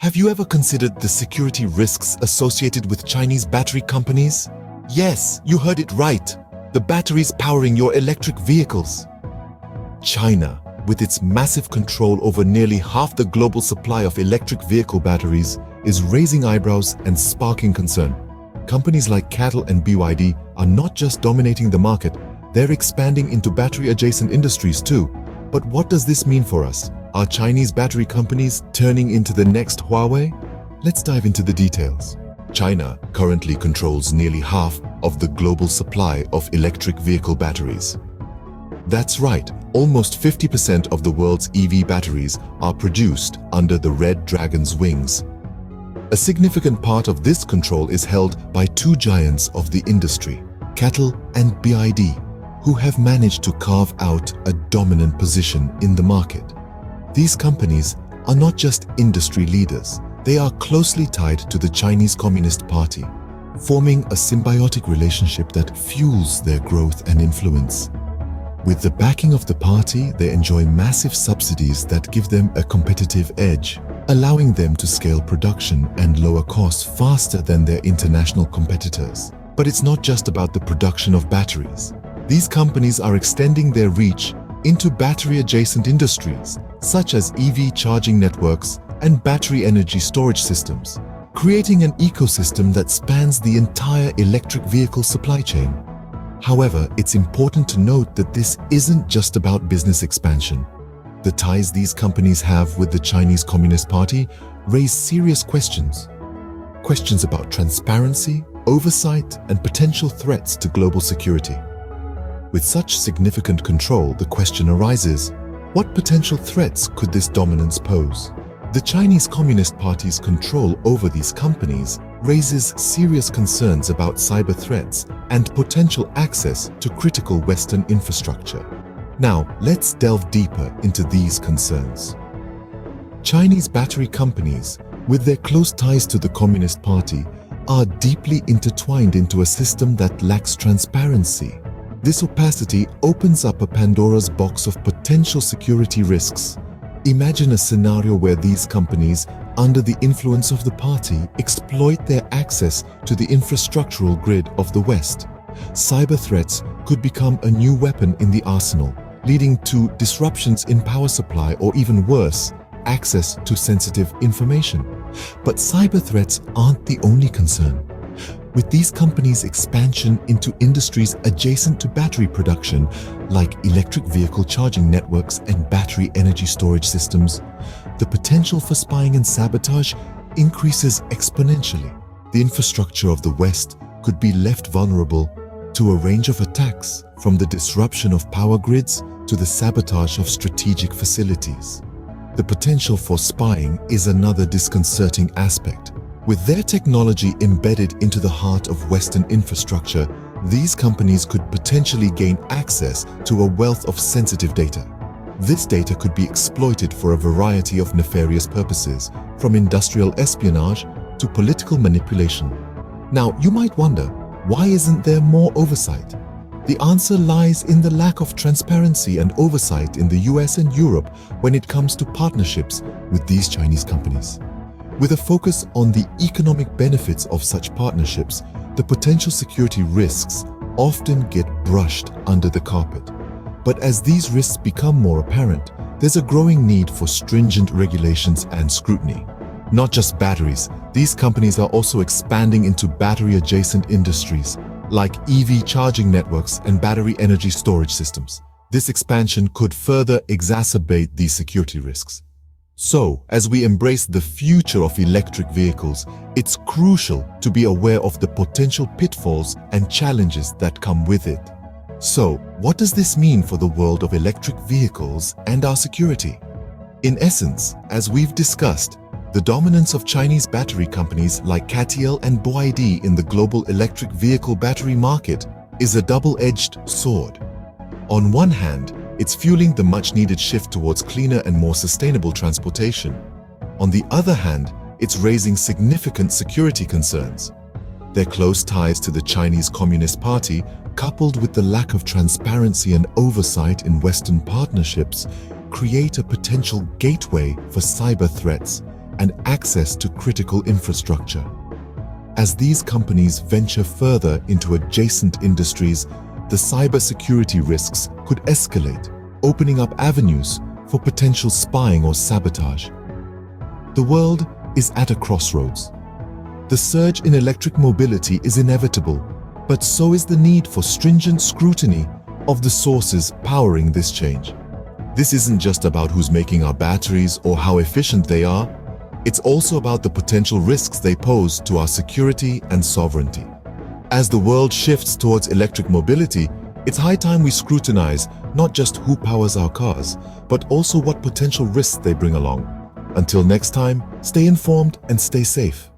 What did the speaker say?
Have you ever considered the security risks associated with Chinese battery companies? Yes, you heard it right. The batteries powering your electric vehicles. China, with its massive control over nearly half the global supply of electric vehicle batteries, is raising eyebrows and sparking concern. Companies like CATL and BYD are not just dominating the market, they're expanding into battery-adjacent industries too. But what does this mean for us? Are Chinese battery companies turning into the next Huawei? Let's dive into the details. China currently controls nearly half of the global supply of electric vehicle batteries. That's right, almost 50% of the world's EV batteries are produced under the Red Dragon's wings. A significant part of this control is held by two giants of the industry, CATL and BYD, who have managed to carve out a dominant position in the market. These companies are not just industry leaders, they are closely tied to the Chinese Communist Party, forming a symbiotic relationship that fuels their growth and influence. With the backing of the party, they enjoy massive subsidies that give them a competitive edge, allowing them to scale production and lower costs faster than their international competitors. But it's not just about the production of batteries. These companies are extending their reach into battery-adjacent industries, such as EV charging networks and battery energy storage systems, creating an ecosystem that spans the entire electric vehicle supply chain. However, it's important to note that this isn't just about business expansion. The ties these companies have with the Chinese Communist Party raise serious questions. Questions about transparency, oversight, and potential threats to global security. With such significant control, the question arises, what potential threats could this dominance pose? The Chinese Communist Party's control over these companies raises serious concerns about cyber threats and potential access to critical Western infrastructure. Now, let's delve deeper into these concerns. Chinese battery companies, with their close ties to the Communist Party, are deeply intertwined into a system that lacks transparency. This opacity opens up a Pandora's box of potential security risks. Imagine a scenario where these companies, under the influence of the party, exploit their access to the infrastructural grid of the West. Cyber threats could become a new weapon in the arsenal, leading to disruptions in power supply or, even worse, access to sensitive information. But cyber threats aren't the only concern. With these companies' expansion into industries adjacent to battery production, like electric vehicle charging networks and battery energy storage systems, the potential for spying and sabotage increases exponentially. The infrastructure of the West could be left vulnerable to a range of attacks, from the disruption of power grids to the sabotage of strategic facilities. The potential for spying is another disconcerting aspect. With their technology embedded into the heart of Western infrastructure, these companies could potentially gain access to a wealth of sensitive data. This data could be exploited for a variety of nefarious purposes, from industrial espionage to political manipulation. Now, you might wonder, why isn't there more oversight? The answer lies in the lack of transparency and oversight in the US and Europe when it comes to partnerships with these Chinese companies. With a focus on the economic benefits of such partnerships, the potential security risks often get brushed under the carpet. But as these risks become more apparent, there's a growing need for stringent regulations and scrutiny. Not just batteries, these companies are also expanding into battery-adjacent industries, like EV charging networks and battery energy storage systems. This expansion could further exacerbate these security risks. So, as we embrace the future of electric vehicles, it's crucial to be aware of the potential pitfalls and challenges that come with it. So, what does this mean for the world of electric vehicles and our security? In essence, as we've discussed, the dominance of Chinese battery companies like CATL and BYD in the global electric vehicle battery market is a double-edged sword. On one hand, it's fueling the much-needed shift towards cleaner and more sustainable transportation. On the other hand, it's raising significant security concerns. Their close ties to the Chinese Communist Party, coupled with the lack of transparency and oversight in Western partnerships, create a potential gateway for cyber threats and access to critical infrastructure. As these companies venture further into adjacent industries, the cybersecurity risks could escalate, opening up avenues for potential spying or sabotage. The world is at a crossroads. The surge in electric mobility is inevitable, but so is the need for stringent scrutiny of the sources powering this change. This isn't just about who's making our batteries or how efficient they are. It's also about the potential risks they pose to our security and sovereignty. As the world shifts towards electric mobility, it's high time we scrutinize not just who powers our cars, but also what potential risks they bring along. Until next time, stay informed and stay safe.